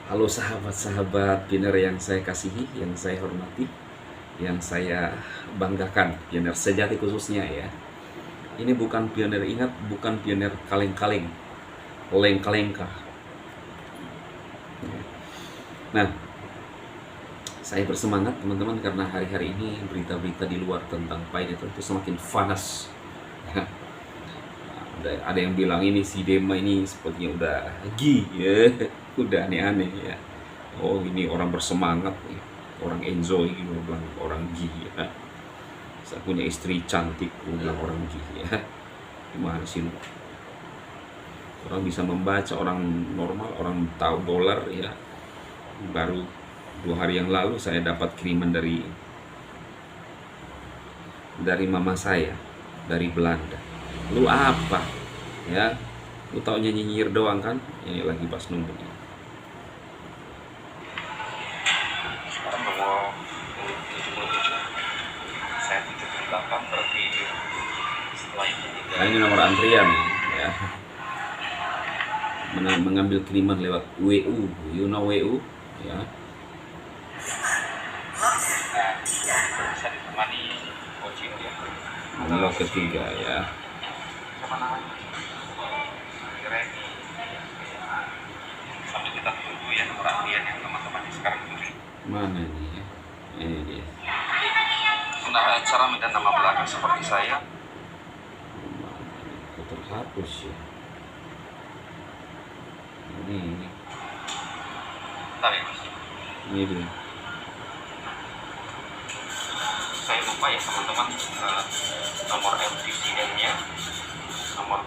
Halo sahabat-sahabat Pioneer yang saya kasihi, yang saya hormati, yang saya banggakan, Pioneer sejati khususnya ya. Ini bukan pionir, ingat, bukan pionir kaleng-kaleng, lengka-lengka. Nah, saya bersemangat teman-teman karena hari-hari ini berita-berita di luar tentang Pioneer itu semakin panas. Ya, ada yang bilang ini si Dema ini sepertinya udah ya, udah aneh-aneh ya. Oh, ini orang bersemangat nih, orang enjoy gitu, bilang orang ya. Saya punya istri cantik, bilang orang ya. Gimana sih lu? Orang bisa membaca, orang normal, orang tahu dolar ya. Baru 2 hari yang lalu saya dapat kiriman dari mama saya dari Belanda. Lu apa? Ya, lu tau nyinyir doang kan? Ini lagi pas nunggu. Sekarang nomor 77, saya 78, berarti setelah itu Nah, ini nomor antrian ya. Mengambil kiriman lewat WU, you know WU ya. bisa ditemani coaching ya. Blok ketiga ya. Siapa namanya? Reni. Sambil kita tunggu ya nomor antrian yang teman-teman sekarang ini. Mana ini ya? Ini dia. Nah, cara medan nama belakang seperti saya. Kok terhapus ya? Ini. Bentar ya mas. Ini dia. Saya lupa ya teman-teman nomor MTCN-nya, nomor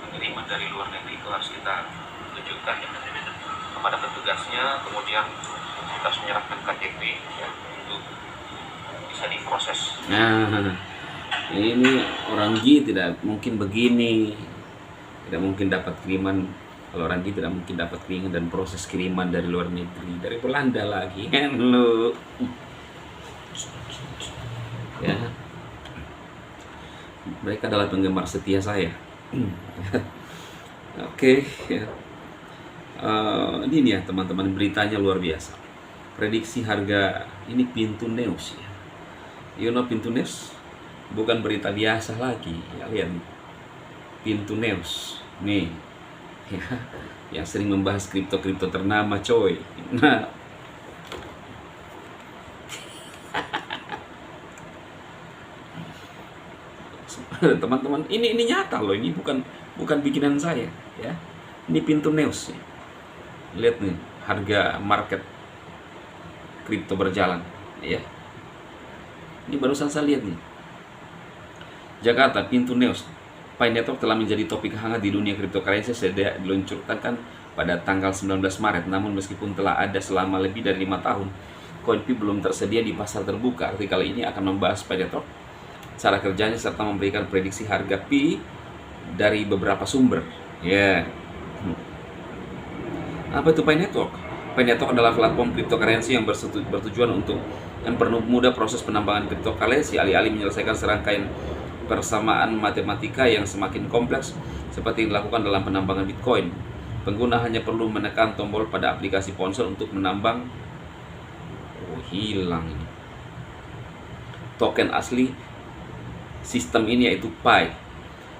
penerima dari luar negeri itu harus kita tunjukkan ya kepada petugasnya, kemudian kita harus menyerahkan KTP ya untuk bisa diproses. Nah, ini orang G tidak mungkin begini, tidak mungkin dapat kiriman. Kalau orang G tidak mungkin dapat kiriman dan proses kiriman dari luar negeri, dari Belanda lagi kan lu ya. Mereka adalah penggemar setia saya. Oke ya. Ini ya teman-teman, beritanya luar biasa. Prediksi harga ini Pintu News ya. You know Pintu News? Bukan berita biasa lagi ya, lihat Pintu News nih ya, yang sering membahas kripto ternama coy. Nah, teman-teman, ini nyata loh, ini bukan bikinan saya ya. Ini Pintu News ya. Lihat nih harga market kripto berjalan ya. Ini barusan saya lihat nih. Jakarta, Pintu News. Pi Network telah menjadi topik hangat di dunia cryptocurrency sejak diluncurkan pada tanggal 19 Maret. Namun meskipun telah ada selama lebih dari 5 tahun, koin Pi belum tersedia di pasar terbuka. Artikel ini akan membahas Pi Network, cara kerjanya, serta memberikan prediksi harga Pi dari beberapa sumber. Ya. Apa itu Pi Network? Pi Network adalah platform cryptocurrency yang bertujuan untuk mempermudah proses penambangan cryptocurrency, alih-alih menyelesaikan serangkaian persamaan matematika yang semakin kompleks seperti yang dilakukan dalam penambangan Bitcoin. Pengguna hanya perlu menekan tombol pada aplikasi ponsel untuk menambang hilang ini token asli sistem ini, yaitu Pi.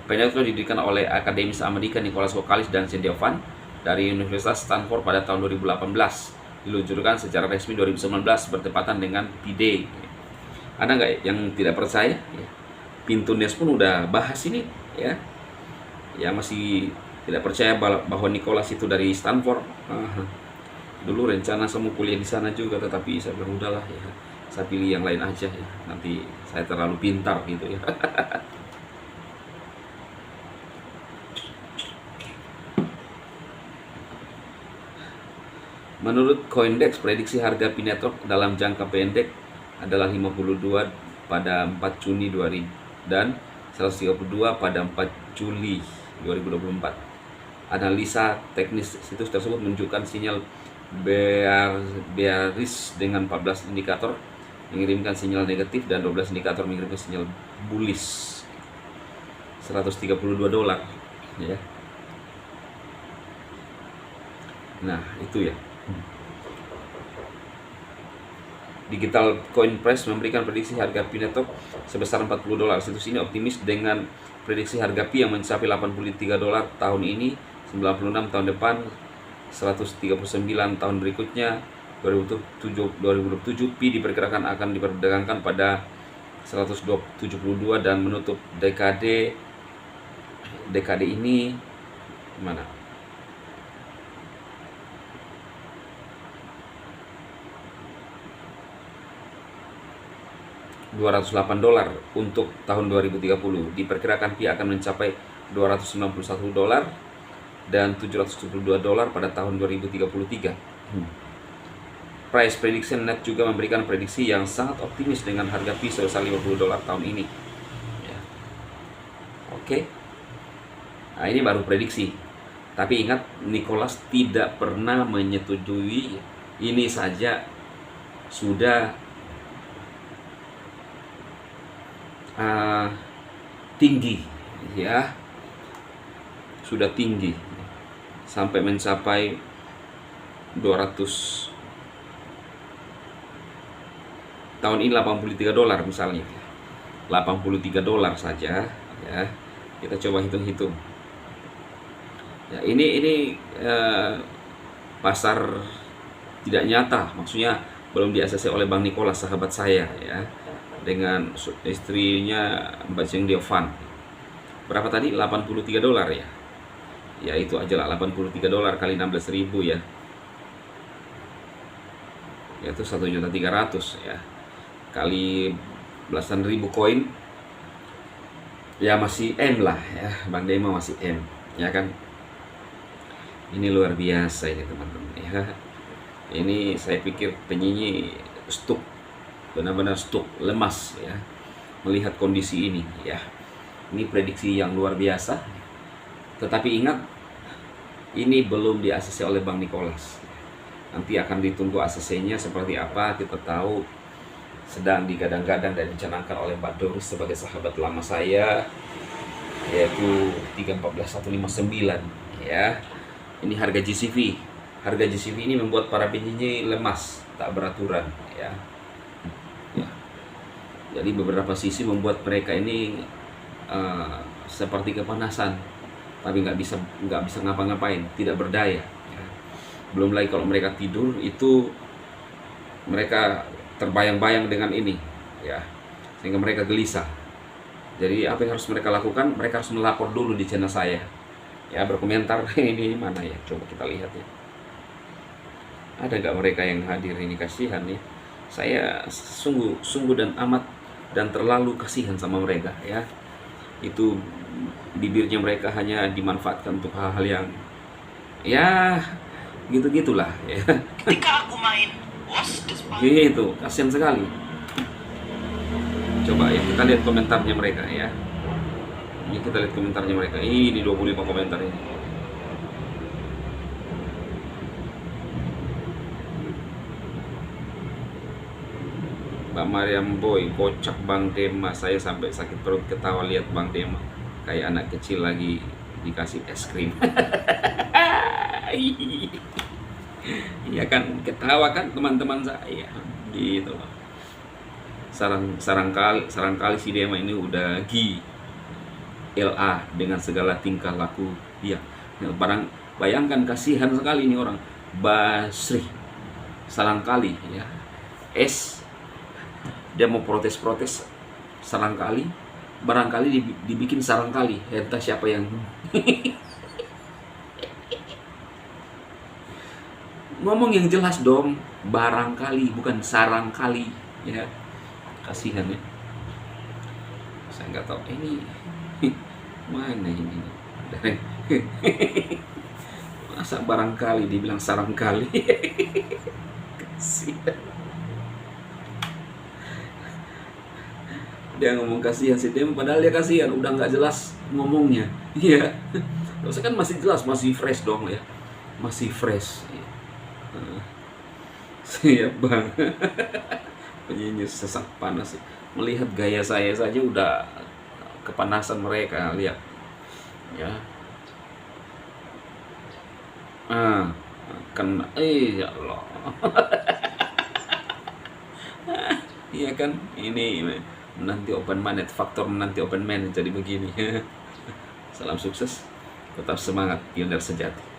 Pi Network didirikan oleh akademis Amerika Nicholas Kokalis dan Cynthia Van dari Universitas Stanford pada tahun 2018. Diluncurkan secara resmi 2019 bertepatan dengan P-Day. Ada nggak yang tidak percaya? Ya. Pintu News pun udah bahas ini ya. Ya masih tidak percaya bahwa Nicholas itu dari Stanford. Dulu rencana saya mau kuliah di sana juga, tetapi saya bilang udahlah ya, saya pilih yang lain aja ya. Nanti saya terlalu pintar gitu ya. Menurut Coindex, prediksi harga Pi Network dalam jangka pendek adalah 52 pada 4 Juni 2000 dan 132 pada 4 Juli 2024. Analisa teknis situs tersebut menunjukkan sinyal bearish dengan 14 indikator mengirimkan sinyal negatif dan 12 indikator mengirimkan sinyal bullish. $132 ya. Nah, itu ya. Digital Coin Press memberikan prediksi harga Pi netop sebesar $40. Situs ini optimis dengan prediksi harga Pi yang mencapai $83 tahun ini, 96 tahun depan, 139 tahun berikutnya. 2027 Pi diperkirakan akan diperdagangkan pada 172 dan menutup dekade ini mana? $208 untuk tahun 2030. Diperkirakan Pi akan mencapai $291 dan $772 pada tahun 2033. Price Prediction Net juga memberikan prediksi yang sangat optimis dengan harga Pi sebesar $50 tahun ini. Ya. Oke. Nah, ini baru prediksi. Tapi ingat, Nicholas tidak pernah menyetujui. Ini saja sudah tinggi, ya, sudah tinggi sampai mencapai 200 tahun ini $83 misalnya, $83 saja, ya. Kita coba hitung-hitung. Ya, ini pasar tidak nyata, maksudnya belum di-ACC oleh Bang Nicholas, sahabat saya, ya, dengan istrinya Mbak Cheng Diovan. Berapa tadi? $83 ya. Ya itu aja lah, $83 kali 16.000 ya. Yaitu 1.300.000 ya. Kali belasan ribu koin. Ya masih M lah ya, Bang Dema masih M, ya kan. Ini luar biasa ini teman-teman ya. Ini saya pikir penyinyi stuck, benar-benar stuck, lemas ya, melihat kondisi ini ya. Ini prediksi yang luar biasa. Tetapi ingat, ini belum di-ACC oleh Bang Nicholas. Nanti akan ditunggu ACC-nya seperti apa. Kita tahu sedang digadang-gadang dan dicanangkan oleh Mbak Doris sebagai sahabat lama saya, yaitu 314.159 ya. Ini harga GCV. Harga GCV ini membuat para penyinyi lemas, tak beraturan ya. Jadi beberapa sisi membuat mereka ini seperti kepanasan, tapi nggak bisa ngapa-ngapain, tidak berdaya. Ya. Belum lagi kalau mereka tidur itu mereka terbayang-bayang dengan ini, ya, sehingga mereka gelisah. Jadi apa yang harus mereka lakukan? Mereka harus melapor dulu di channel saya, ya, berkomentar. Ini mana ya? Coba kita lihat ya. Ada nggak mereka yang hadir ini? Kasihan ya. Saya sungguh dan amat dan terlalu kasihan sama mereka ya. Itu bibirnya mereka hanya dimanfaatkan untuk hal-hal yang ya gitu-gitulah ya. Ketika aku main Gitu, kasihan sekali. Coba ya kita lihat komentarnya mereka ya. Ini kita lihat komentarnya mereka. Ini 25 komentar ini. Mbak Mariam Boy, kocak Bang Dema. Saya sampai sakit perut ketawa lihat Bang Dema kayak anak kecil lagi dikasih es krim. Iya kan, ketawa kan teman-teman saya gitu loh. Sarang kali si Dema ini udah GLA dengan segala tingkah laku dia. Bayangkan, kasihan sekali ini orang. Basri sarang kali ya. Dia mau protes sarangkali, barangkali dibikin sarangkali. Entah siapa yang ngomong yang jelas dong, barangkali bukan sarangkali ya. Kasihan ya. Saya nggak tahu ini mana ini. Masa barangkali dibilang sarangkali. Kasihan. Dia ngomong kasihan si Dem, padahal dia kasihan, udah nggak jelas ngomongnya. Iya. Terus kan masih jelas, masih fresh dong ya. Masih fresh. Siap Bang. Penyanyi sesak panas. Melihat gaya saya saja udah kepanasan mereka, lihat. Ya. kena, ya Allah. Iya kan, ini menanti open minded, faktor menanti open minded jadi begini. Salam sukses, tetap semangat, pionir sejati.